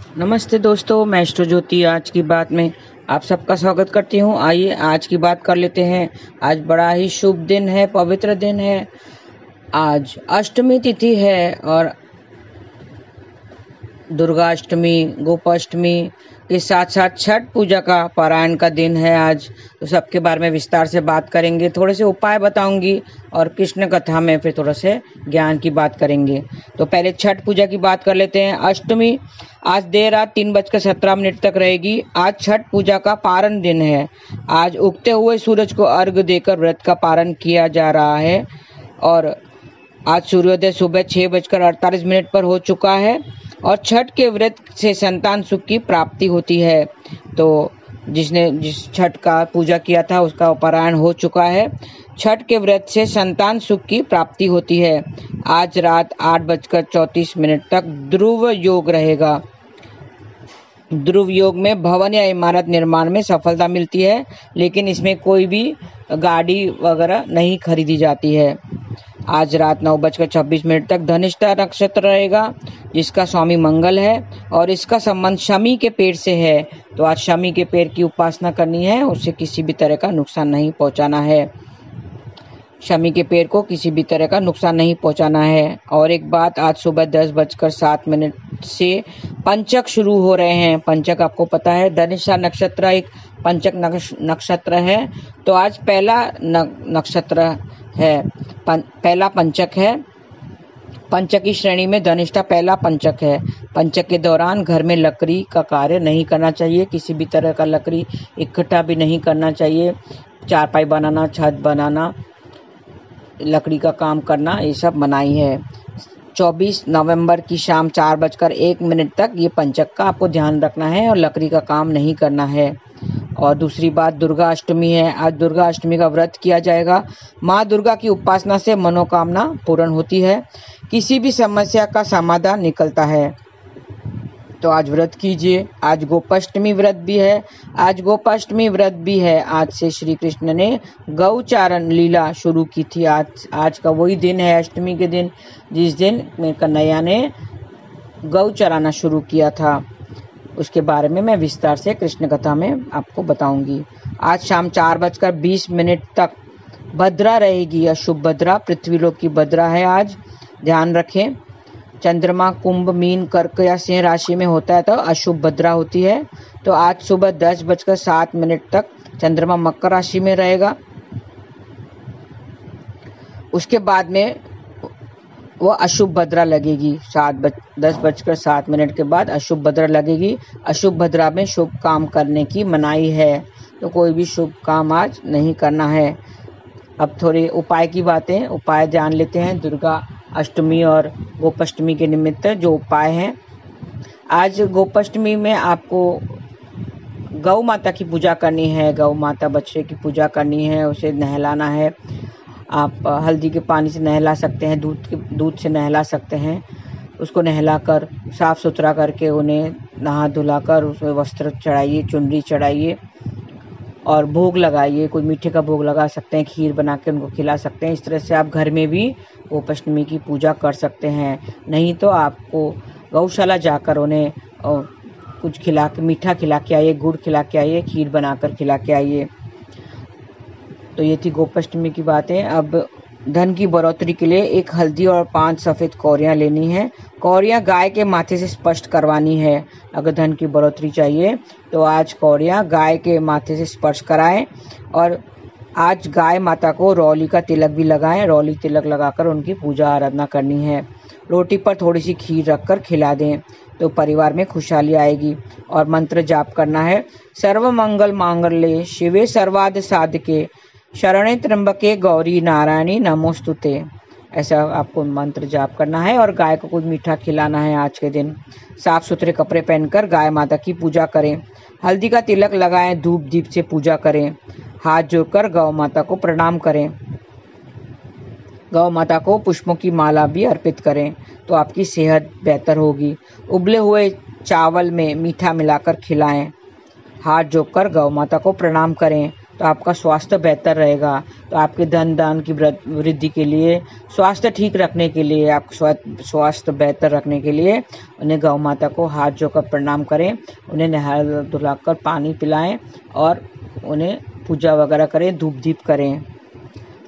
नमस्ते दोस्तों, मैं एस्ट्रो ज्योति आज की बात में आप सबका स्वागत करती हूँ। आइए आज की बात कर लेते हैं। आज बड़ा ही शुभ दिन है, पवित्र दिन है। आज अष्टमी तिथि है और दुर्गा अष्टमी, गोपाष्टमी के साथ साथ छठ पूजा का पारायण का दिन है आज। तो सबके बारे में विस्तार से बात करेंगे, थोड़े से उपाय बताऊंगी और कृष्ण कथा में फिर थोड़ा से ज्ञान की बात करेंगे। तो पहले छठ पूजा की बात कर लेते हैं। अष्टमी आज देर रात 3:17 तक रहेगी। आज छठ पूजा का पारण दिन है। आज उगते हुए सूरज को अर्घ्य देकर व्रत का पारण किया जा रहा है और आज सूर्योदय सुबह 6:48 पर हो चुका है और छठ के व्रत से संतान सुख की प्राप्ति होती है। तो जिस छठ का पूजा किया था उसका पारायण हो चुका है। छठ के व्रत से संतान सुख की प्राप्ति होती है। आज रात 8:34 तक ध्रुव योग रहेगा। ध्रुव योग में भवन या इमारत निर्माण में सफलता मिलती है, लेकिन इसमें कोई भी गाड़ी वगैरह नहीं खरीदी जाती है। आज रात 9:26 तक धनिष्ठा नक्षत्र रहेगा, जिसका स्वामी मंगल है और इसका संबंध शमी के पेड़ से है। तो आज शमी के पेड़ की उपासना करनी है, उससे किसी भी तरह का नुकसान नहीं पहुंचाना है। शमी के पेड़ को किसी भी तरह का नुकसान नहीं पहुंचाना है। और एक बात, आज सुबह 10:07 से पंचक शुरू हो रहे हैं। पंचक आपको पता है, धनिष्ठा नक्षत्र एक पंचक नक्षत्र है। तो आज पहला नक्षत्र है, पहला पंचक है। पंचक की श्रेणी में धनिष्ठा पहला पंचक है। पंचक के दौरान घर में लकड़ी का कार्य नहीं करना चाहिए, किसी भी तरह का लकड़ी इकट्ठा भी नहीं करना चाहिए। चारपाई बनाना, छत बनाना, लकड़ी का काम करना, ये सब मनाही है। 24 नवंबर की शाम 4:01 तक ये पंचक का आपको ध्यान रखना है और लकड़ी का काम नहीं करना है। और दूसरी बात, दुर्गा अष्टमी है। आज दुर्गा अष्टमी का व्रत किया जाएगा। माँ दुर्गा की उपासना से मनोकामना पूर्ण होती है, किसी भी समस्या का समाधान निकलता है। तो आज व्रत कीजिए। आज गोपाष्टमी व्रत भी है। आज से श्री कृष्ण ने गौचारण लीला शुरू की थी। आज का वही दिन है, अष्टमी के दिन, जिस दिन कन्हैया ने गौ चराना शुरू किया था। उसके बारे में मैं विस्तार से कृष्ण कथा में आपको बताऊंगी। आज शाम 4:20 तक भद्रा रहेगी, अशुभ भद्रा, पृथ्वीलोक की भद्रा है आज, ध्यान रखें। चंद्रमा कुंभ, मीन, कर्क या सिंह राशि में होता है तो अशुभ भद्रा होती है। तो आज सुबह 10:07 तक चंद्रमा मकर राशि में रहेगा। उसके बाद में वो अशुभ भद्रा लगेगी। 10:07 के बाद अशुभ भद्रा लगेगी। अशुभ भद्रा में शुभ काम करने की मनाही है, तो कोई भी शुभ काम आज नहीं करना है। अब थोड़े उपाय की बातें, उपाय जान लेते हैं। दुर्गा अष्टमी और गोपाष्टमी के निमित्त जो उपाय हैं, आज गोपाष्टमी में आपको गौ माता की पूजा करनी है। गौ माता बछड़े की पूजा करनी है, उसे नहलाना है। आप हल्दी के पानी से नहला सकते हैं, दूध से नहला सकते हैं। उसको नहलाकर साफ सुथरा करके उन्हें नहा धुलाकर उसमें वस्त्र चढ़ाइए, चुनरी चढ़ाइए और भोग लगाइए। कोई मीठे का भोग लगा सकते हैं, खीर बना के उनको खिला सकते हैं। इस तरह से आप घर में भी गोपाष्टमी की पूजा कर सकते हैं। नहीं तो आपको गौशाला जाकर उन्हें कुछ खिला के, मीठा खिला के आइए, गुड़ खिला के आइए, खीर बनाकर खिला के आइए। तो ये थी गोपाष्टमी की बातें। अब धन की बढ़ोतरी के लिए 1 हल्दी और 5 सफ़ेद कौरियाँ लेनी है। कौरियाँ गाय के माथे से स्पर्श करवानी है। अगर धन की बढ़ोतरी चाहिए तो आज कौरियाँ गाय के माथे से स्पर्श कराएं और आज गाय माता को रौली का तिलक भी लगाएं। रौली तिलक लगाकर उनकी पूजा आराधना करनी है। रोटी पर थोड़ी सी खीर रखकर खिला दें तो परिवार में खुशहाली आएगी। और मंत्र जाप करना है, सर्व मंगल मांगल्ये शिवे सर्वार्थ साधके शरणे त्र्यंबके गौरी नारायणी नमोस्तुते। ऐसा आपको मंत्र जाप करना है और गाय को कुछ मीठा खिलाना है। आज के दिन साफ सुथरे कपड़े पहनकर गाय माता की पूजा करें। हल्दी का तिलक लगाएं, धूप दीप से पूजा करें। हाथ जोड़कर गौ माता को प्रणाम करें। गौ माता को पुष्पों की माला भी अर्पित करें तो आपकी सेहत बेहतर होगी। उबले हुए चावल में मीठा मिलाकर खिलाएं। हाथ जोड़कर गौ माता को प्रणाम करें तो आपका स्वास्थ्य बेहतर रहेगा। तो आपके धन दान की वृद्धि के लिए, स्वास्थ्य ठीक रखने के लिए, आपका स्वास्थ्य बेहतर रखने के लिए उन्हें गौ माता को हाथ जोड़कर प्रणाम करें, उन्हें नहा धुलाकर पानी पिलाएं और उन्हें पूजा वगैरह करें, धूप दीप करें।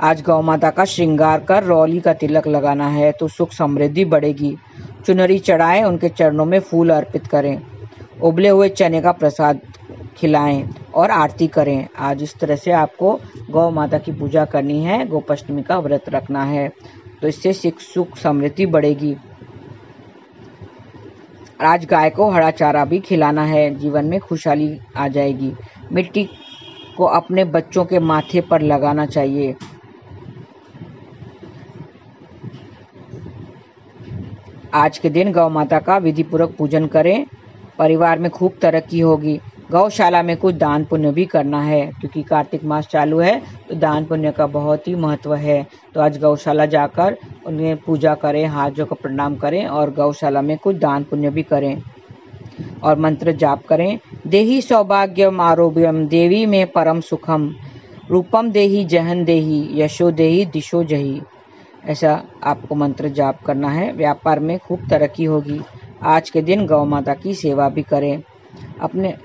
आज गौ माता का श्रृंगार कर रौली का तिलक लगाना है तो सुख समृद्धि बढ़ेगी। चुनरी चढ़ाएं, उनके चरणों में फूल अर्पित करें, उबले हुए चने का प्रसाद खिलाएं और आरती करें। आज इस तरह से आपको गौ माता की पूजा करनी है, गोपाष्टमी का व्रत रखना है, तो इससे सुख समृद्धि बढ़ेगी। आज गाय को हरा चारा भी खिलाना है, जीवन में खुशहाली आ जाएगी। मिट्टी को अपने बच्चों के माथे पर लगाना चाहिए। आज के दिन गौ माता का विधि पूर्वक पूजन करें, परिवार में खूब तरक्की होगी। गौशाला में कुछ दान पुण्य भी करना है, क्योंकि कार्तिक मास चालू है तो दान पुण्य का बहुत ही महत्व है। तो आज गौशाला जाकर उन्हें पूजा करें, हाथ जोड़कर प्रणाम करें और गौशाला में कुछ दान पुण्य भी करें और मंत्र जाप करें। देहि सौभाग्यम आरोग्यम देवी में परम सुखम, रूपम देहि जहन देहि यशो देहि दिशो जही। ऐसा आपको मंत्र जाप करना है। व्यापार में खूब तरक्की होगी। आज के दिन गौ माता की सेवा भी करें, अपने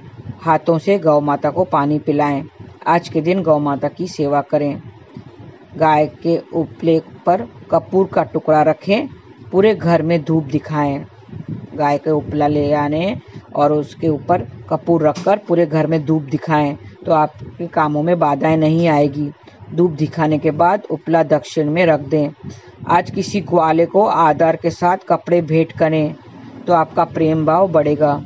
हाथों से गौ माता को पानी पिलाएं। आज के दिन गौ माता की सेवा करें। गाय के उपले पर कपूर का टुकड़ा रखें, पूरे घर में धूप दिखाएं। गाय के उपला ले आने और उसके ऊपर कपूर रखकर पूरे घर में धूप दिखाएं, तो आपके कामों में बाधाएं नहीं आएगी। धूप दिखाने के बाद उपला दक्षिण में रख दें। आज किसी ग्वाले को आदर के साथ कपड़े भेंट करें, तो आपका प्रेम भाव बढ़ेगा।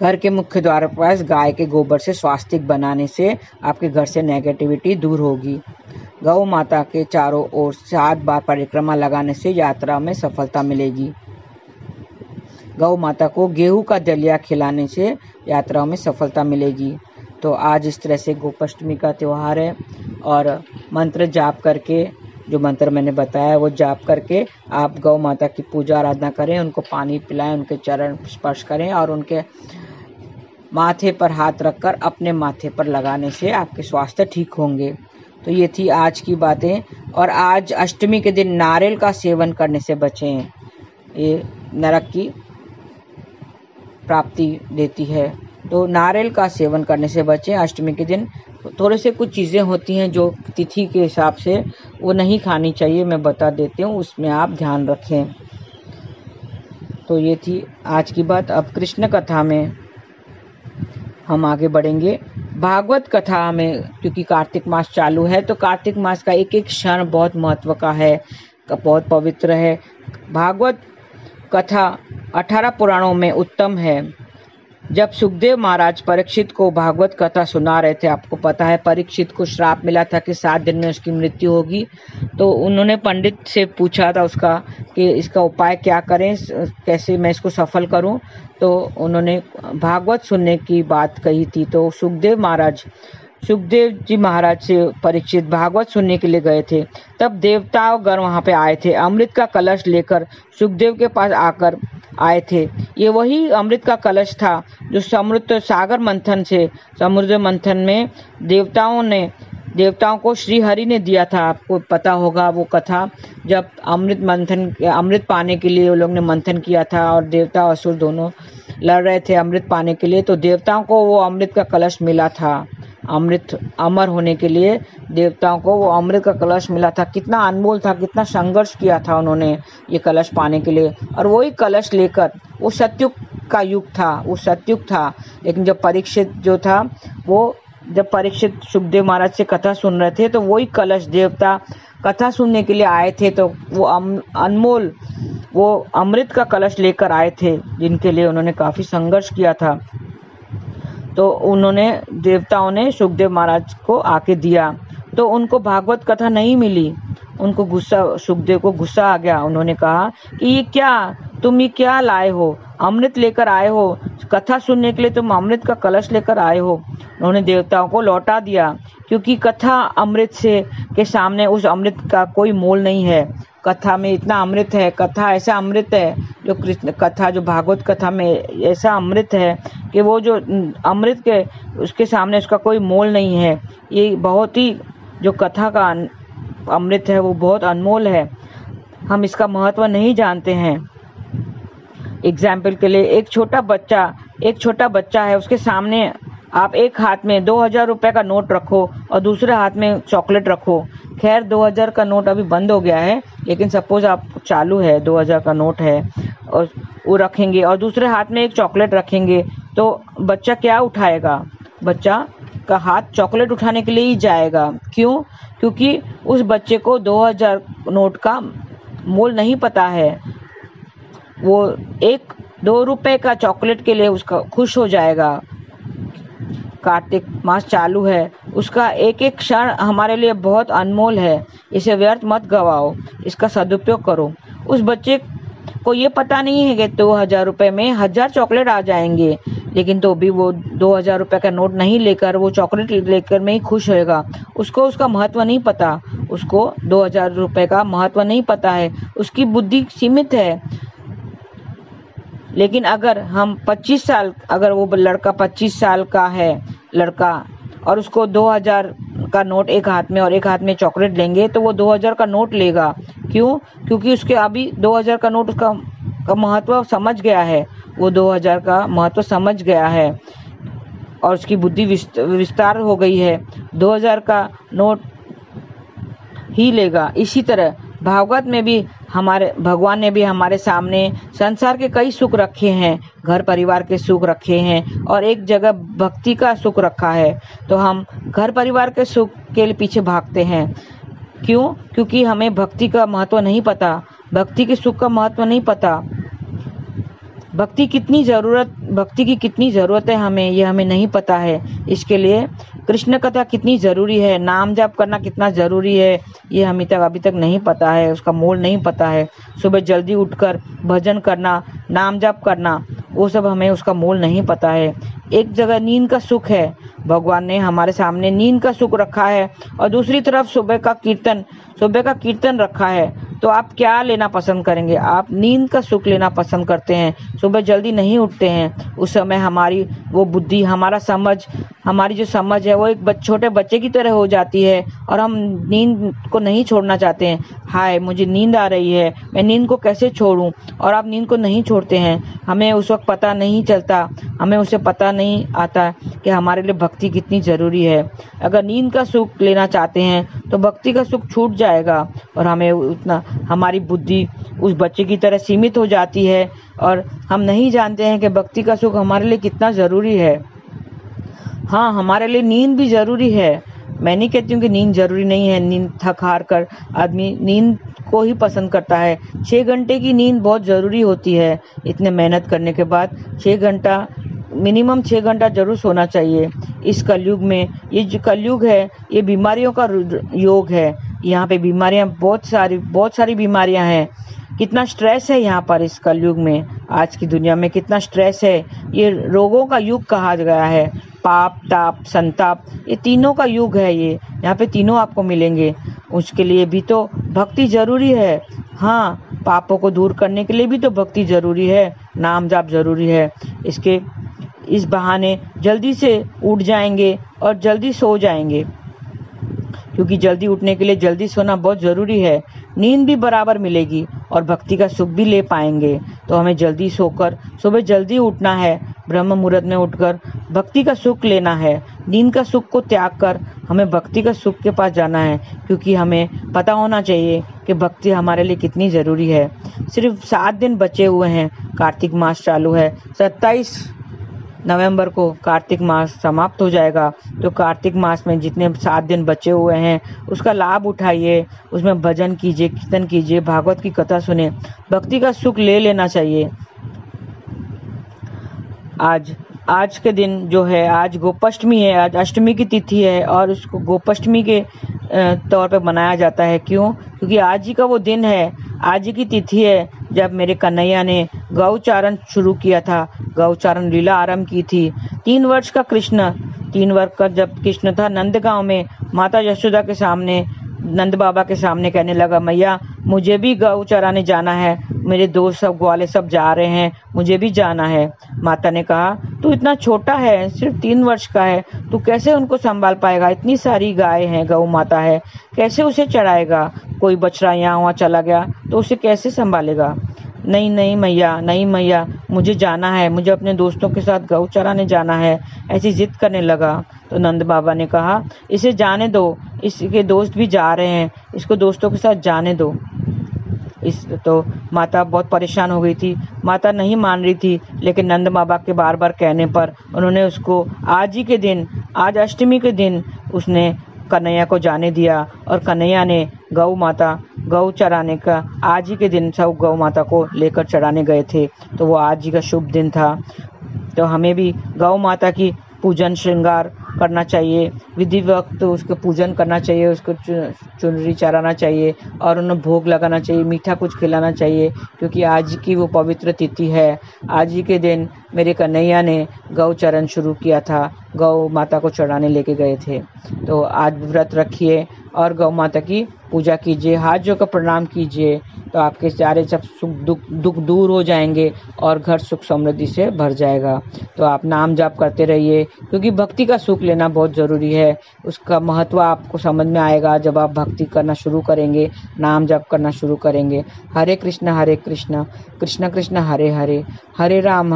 घर के मुख्य द्वार पर पास गाय के गोबर से स्वास्तिक बनाने से आपके घर से नेगेटिविटी दूर होगी। गौ माता के चारों ओर 7 बार परिक्रमा लगाने से यात्रा में सफलता मिलेगी। गौ माता को गेहूं का दलिया खिलाने से यात्राओं में सफलता मिलेगी। तो आज इस तरह से गोपाष्टमी का त्यौहार है और मंत्र जाप करके, जो मंत्र मैंने बताया वो जाप करके आप गौ माता की पूजा आराधना करें, उनको पानी पिलाएं, उनके चरण स्पर्श करें और उनके माथे पर हाथ रखकर अपने माथे पर लगाने से आपके स्वास्थ्य ठीक होंगे। तो ये थी आज की बातें। और आज अष्टमी के दिन नारियल का सेवन करने से बचें, ये नरक की प्राप्ति देती है। तो नारियल का सेवन करने से बचें। अष्टमी के दिन थोड़े से कुछ चीज़ें होती हैं जो तिथि के हिसाब से वो नहीं खानी चाहिए, मैं बता देती हूँ, उसमें आप ध्यान रखें। तो ये थी आज की बात। अब कृष्ण कथा में हम आगे बढ़ेंगे। भागवत कथा में, क्योंकि कार्तिक मास चालू है तो कार्तिक मास का एक एक क्षण बहुत महत्व का है, बहुत पवित्र है। भागवत कथा 18 पुराणों में उत्तम है। जब सुखदेव महाराज परीक्षित को भागवत कथा सुना रहे थे, आपको पता है परीक्षित को श्राप मिला था कि 7 दिन में उसकी मृत्यु होगी, तो उन्होंने पंडित से पूछा था उसका कि इसका उपाय क्या करें, कैसे मैं इसको सफल करूं। तो उन्होंने भागवत सुनने की बात कही थी। तो सुखदेव जी महाराज से परीक्षित भागवत सुनने के लिए गए थे। तब देवतागण वहां पे आए थे, अमृत का कलश लेकर सुखदेव के पास आकर आए थे। ये वही अमृत का कलश था जो समुद्र मंथन में देवताओं को श्री हरि ने दिया था। आपको पता होगा वो कथा, जब अमृत पाने के लिए वो लोग ने मंथन किया था और देवता और असुर दोनों लड़ रहे थे अमृत पाने के लिए। तो देवताओं को वो अमृत का कलश मिला था, अमृत अमर होने के लिए देवताओं को वो अमृत का कलश मिला था। कितना अनमोल था, कितना संघर्ष किया था उन्होंने ये कलश पाने के लिए। और वही कलश लेकर, वो सतयुग का युग था, वो सतयुग था। लेकिन जब परीक्षित सुखदेव महाराज से कथा सुन रहे थे तो वही कलश देवता कथा सुनने के लिए आए थे, तो वो अनमोल वो अमृत का कलश लेकर आए थे, जिनके लिए उन्होंने काफी संघर्ष किया था। तो देवताओं ने सुखदेव महाराज को आके दिया, तो उनको भागवत कथा नहीं मिली। उनको सुखदेव को गुस्सा आ गया। उन्होंने कहा कि तुम ये क्या लाए हो, अमृत लेकर आए हो, कथा सुनने के लिए तुम अमृत का कलश लेकर आए हो। उन्होंने देवताओं को लौटा दिया, क्योंकि कथा अमृत के सामने उस अमृत का कोई मोल नहीं है। कथा में इतना अमृत है, कथा ऐसा अमृत है, जो कृष्ण कथा, जो भागवत कथा में ऐसा अमृत है कि वो जो अमृत के उसके सामने उसका कोई मोल नहीं है। ये बहुत ही जो कथा का अमृत है वो बहुत अनमोल है, हम इसका महत्व नहीं जानते हैं। एग्जाम्पल के लिए एक छोटा बच्चा है, उसके सामने आप एक हाथ में 2000 रुपए का नोट रखो और दूसरे हाथ में चॉकलेट रखो। खैर 2000 का नोट अभी बंद हो गया है, लेकिन सपोज आप चालू है, 2000 का नोट है और वो रखेंगे और दूसरे हाथ में एक चॉकलेट रखेंगे, तो बच्चा क्या उठाएगा? बच्चा का हाथ चॉकलेट उठाने के लिए ही जाएगा। क्यों? क्योंकि उस बच्चे को 2000 नोट का मोल नहीं पता है। वो 1-2 रुपए का चॉकलेट के लिए उसका खुश हो जाएगा। कार्तिक मास चालू है, उसका एक एक क्षण हमारे लिए बहुत अनमोल है, इसे व्यर्थ मत गवाओ, इसका सदुपयोग करो। उस बच्चे को ये पता नहीं है कि 2000 रुपए में 1000 चॉकलेट आ जाएंगे, लेकिन तो भी वो 2000 रुपए का नोट नहीं लेकर वो चॉकलेट लेकर में ही खुश होएगा। उसको उसका महत्व नहीं पता, उसको 2000 रुपए का महत्व नहीं पता है, उसकी बुद्धि सीमित है। लेकिन अगर हम 25 साल, अगर वो लड़का 25 साल का है लड़का और उसको 2000 का नोट एक हाथ में और एक हाथ में चॉकलेट लेंगे, तो वो 2000 का नोट लेगा। क्यों? क्योंकि उसके अभी 2000 का नोट उसका महत्व समझ गया है, वो 2000 का महत्व समझ गया है और उसकी बुद्धि विस्तार हो गई है, 2000 का नोट ही लेगा। इसी तरह भागवत में भी हमारे भगवान ने भी हमारे सामने संसार के कई सुख रखे हैं, घर परिवार के सुख रखे हैं और एक जगह भक्ति का सुख रखा है। तो हम घर परिवार के सुख के पीछे भागते हैं। क्यों? क्योंकि हमें भक्ति का महत्व नहीं पता, भक्ति के सुख का महत्व नहीं पता। भक्ति की कितनी जरूरत है हमें, ये हमें नहीं पता है। इसके लिए कृष्ण कथा कितनी जरूरी है, नाम जाप करना कितना जरूरी है, ये हमें अभी तक नहीं पता है, उसका मोल नहीं पता है। सुबह जल्दी उठकर भजन करना, नाम जाप करना, वो सब हमें उसका मोल नहीं पता है। एक जगह नींद का सुख है, भगवान ने हमारे सामने नींद का सुख रखा है और दूसरी तरफ सुबह का कीर्तन रखा है। तो आप क्या लेना पसंद करेंगे? आप नींद का सुख लेना पसंद करते हैं, सुबह जल्दी नहीं उठते हैं। उस समय हमारी वो बुद्धि, हमारी जो समझ है वो एक छोटे बच्चे की तरह हो जाती है और हम नींद को नहीं छोड़ना चाहते हैं। हाय मुझे नींद आ रही है, मैं नींद को कैसे छोड़ूं? और आप नींद को नहीं छोड़ते हैं। हमें उस वक्त पता नहीं चलता, हमें उसे पता नहीं आता कि हमारे लिए भक्ति कितनी जरूरी है। अगर नींद का सुख लेना चाहते हैं तो भक्ति का सुख छूट जाएगा और हमारी बुद्धि उस बच्चे की तरह सीमित हो जाती है और हम नहीं जानते हैं कि भक्ति का सुख हमारे लिए कितना जरूरी है। हाँ, हमारे लिए नींद भी जरूरी है। मैं नहीं कहती हूँ कि नींद जरूरी नहीं है। नींद थक हार कर आदमी नींद को ही पसंद करता है। 6 घंटे की नींद बहुत जरूरी होती है। इतने मेहनत करने के बाद 6 घंटा, मिनिमम 6 घंटा जरूर सोना चाहिए। इस कलयुग में, ये जो कलयुग है ये बीमारियों का योग है। यहाँ पे बीमारियां बहुत सारी बीमारियां हैं। कितना स्ट्रेस है यहाँ पर इस कलयुग में, आज की दुनिया में कितना स्ट्रेस है। ये रोगों का युग कहा गया है। पाप, ताप, संताप, ये तीनों का युग है। ये यहाँ पे तीनों आपको मिलेंगे। उसके लिए भी तो भक्ति जरूरी है। हाँ, पापों को दूर करने के लिए भी तो भक्ति जरूरी है, नाम जाप जरूरी है। इस बहाने जल्दी से उठ जाएंगे और जल्दी सो जाएंगे, क्योंकि जल्दी उठने के लिए जल्दी सोना बहुत जरूरी है। नींद भी बराबर मिलेगी और भक्ति का सुख भी ले पाएंगे। तो हमें जल्दी सोकर सुबह जल्दी उठना है, ब्रह्म मुहूर्त में उठकर भक्ति का सुख लेना है। नींद का सुख को त्याग कर हमें भक्ति का सुख के पास जाना है, क्योंकि हमें पता होना चाहिए कि भक्ति हमारे लिए कितनी जरूरी है। सिर्फ 7 दिन बचे हुए हैं, कार्तिक मास चालू है। 27 नवंबर को कार्तिक मास समाप्त हो जाएगा। तो कार्तिक मास में जितने 7 दिन बचे हुए हैं उसका लाभ उठाइए, उसमें भजन कीजिए, कीर्तन कीजिए, भागवत की कथा सुने, भक्ति का सुख ले लेना चाहिए। आज के दिन जो है, आज गोपाष्टमी है, आज अष्टमी की तिथि है और उसको गोपाष्टमी के तौर पे मनाया जाता है। क्यों? क्योंकि आज ही का वो दिन है, आज ही की तिथि है जब मेरे कन्हैया ने गौचारण शुरू किया था, गौचारण लीला आरंभ की थी। 3 वर्ष का जब कृष्ण था नंदगांव में, माता यशोदा के सामने, नंद बाबा के सामने कहने लगा, मैया मुझे भी गौ चराने जाना है, मेरे दोस्त सब ग्वाले सब जा रहे हैं, मुझे भी जाना है। माता ने कहा, तू इतना छोटा है, सिर्फ 3 वर्ष का है, तू कैसे उनको संभाल पाएगा? इतनी सारी गाय हैं, गौ माता है, कैसे उसे चराएगा? कोई बछड़ा यहाँ वहाँ चला गया तो उसे कैसे संभालेगा? नहीं नहीं मैया, नहीं मैया, मुझे जाना है, मुझे अपने दोस्तों के साथ गौ चराने जाना है, ऐसी जिद करने लगा। तो नंद बाबा ने कहा, इसे जाने दो, इसके दोस्त भी जा रहे हैं, इसको दोस्तों के साथ जाने दो। तो माता बहुत परेशान हो गई थी। माता नहीं मान रही थी, लेकिन नंद बाबा के बार बार कहने पर उन्होंने उसको आज ही के दिन, आज अष्टमी के दिन उसने कन्हैया को जाने दिया। और कन्हैया ने गौ चराने का आज ही के दिन सब गौ माता को लेकर चराने गए थे। तो वो आज ही का शुभ दिन था। तो हमें भी गौ माता की पूजन श्रृंगार करना चाहिए, विधि वक्त उसको पूजन करना चाहिए, उसको चुनरी चढ़ाना चाहिए और उन्हें भोग लगाना चाहिए, मीठा कुछ खिलाना चाहिए, क्योंकि आज की वो पवित्र तिथि है। आज ही के दिन मेरे कन्हैया ने गौ चरण शुरू किया था, गौ माता को चढ़ाने लेके गए थे। तो आज व्रत रखिए और गौ माता की पूजा कीजिए, हाथ जोड़कर प्रणाम कीजिए, तो आपके सारे सब दुख दूर हो जाएंगे और घर सुख समृद्धि से भर जाएगा। तो आप नाम जाप करते रहिए, क्योंकि भक्ति का सुख लेना बहुत ज़रूरी है। उसका महत्व आपको समझ में आएगा जब आप भक्ति करना शुरू करेंगे, नाम जाप करना शुरू करेंगे। हरे कृष्ण कृष्ण कृष्ण हरे हरे, हरे राम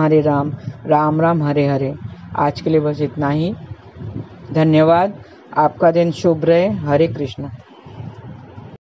राम राम हरे हरे। आज के लिए बस इतना ही। धन्यवाद। आपका दिन शुभ रहे। हरे कृष्ण।